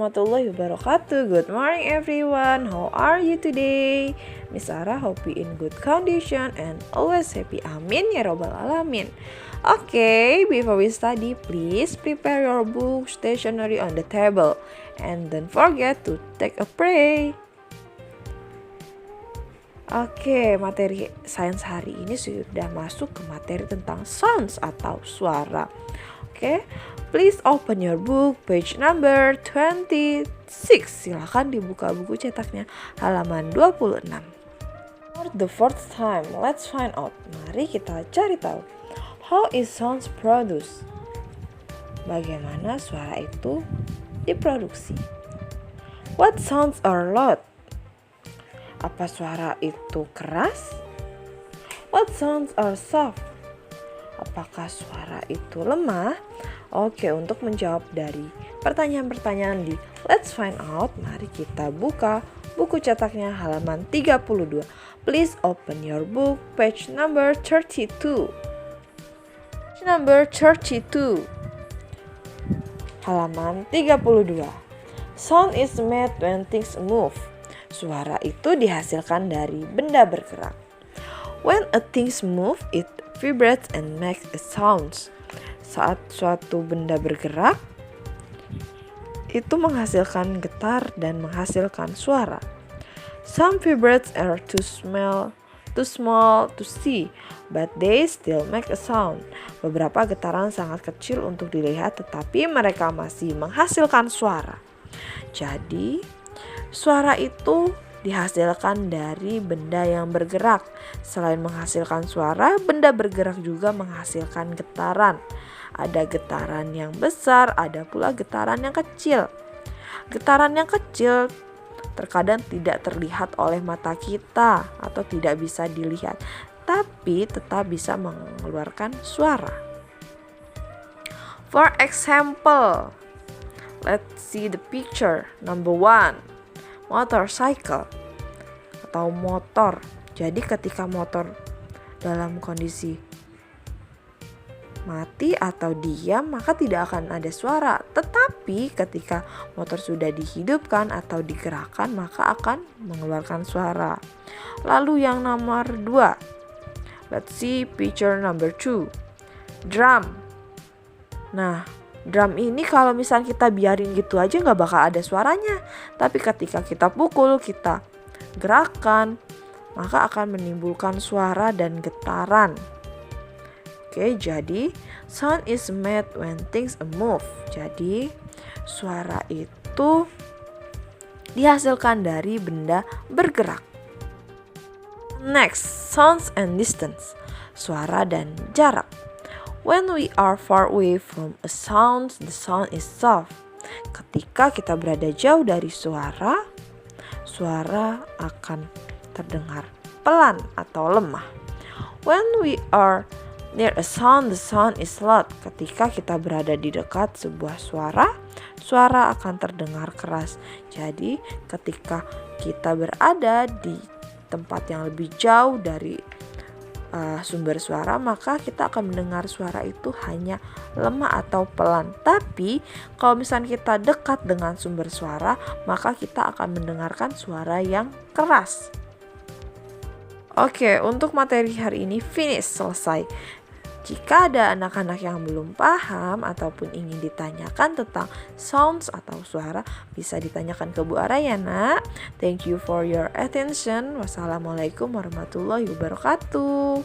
warahmatullahi wabarakatuh. Good morning everyone. How are you today? Miss Sarah hope you in good condition and always happy. Amin ya robbal alamin. Okay, before we study, please prepare your book, stationery on the table, and don't forget to take a pray. Oke, materi sains hari ini sudah masuk ke materi tentang sounds atau suara. Oke, please open your book, page number 26. Silahkan dibuka buku cetaknya, halaman 26. For the first time, let's find out. Mari kita cari tahu. How is sounds produced? Bagaimana suara itu diproduksi? What sounds are loud? Apa suara itu keras? What sounds are soft? Apakah suara itu lemah? Oke, untuk menjawab dari pertanyaan-pertanyaan di Let's Find Out, mari kita buka buku cetaknya halaman 32. Please open your book, page number 32. Page number 32. Halaman 32. Sound is made when things move. Suara itu dihasilkan dari benda bergerak. When a things move, it vibrates and makes a sound. Saat suatu benda bergerak, itu menghasilkan getar dan menghasilkan suara. Some vibrates are too small to see, but they still make a sound. Beberapa getaran sangat kecil untuk dilihat, tetapi mereka masih menghasilkan suara. Jadi, suara itu dihasilkan dari benda yang bergerak. Selain menghasilkan suara, benda bergerak juga menghasilkan getaran. Ada getaran yang besar, ada pula getaran yang kecil. Getaran yang kecil terkadang tidak terlihat oleh mata kita atau tidak bisa dilihat, tapi tetap bisa mengeluarkan suara. For example, let's see the picture. Number 1. Motorcycle atau motor. Jadi ketika motor dalam kondisi mati atau diam, maka tidak akan ada suara. Tetapi ketika motor sudah dihidupkan atau digerakkan, maka akan mengeluarkan suara. Lalu yang nomor 2. Let's see picture number 2. Drum. Nah, drum ini kalau misalnya kita biarin gitu aja gak bakal ada suaranya. Tapi ketika kita pukul, kita gerakan, maka akan menimbulkan suara dan getaran. Oke, jadi sound is made when things move. Jadi suara itu dihasilkan dari benda bergerak. Next, sounds and distance. Suara dan jarak. When we are far away from a sound, the sound is soft. Ketika kita berada jauh dari suara, suara akan terdengar pelan atau lemah. When we are near a sound, the sound is loud. Ketika kita berada di dekat sebuah suara, suara akan terdengar keras. Jadi, ketika kita berada di tempat yang lebih jauh dari sumber suara, maka kita akan mendengar suara itu hanya lemah atau pelan. Tapi kalau misalnya kita dekat dengan sumber suara, maka kita akan mendengarkan suara yang keras. Oke, untuk materi hari ini selesai. Jika ada anak-anak yang belum paham ataupun ingin ditanyakan tentang sounds atau suara, bisa ditanyakan ke Bu Ara ya nak. Thank you for your attention. Wassalamualaikum warahmatullahi wabarakatuh.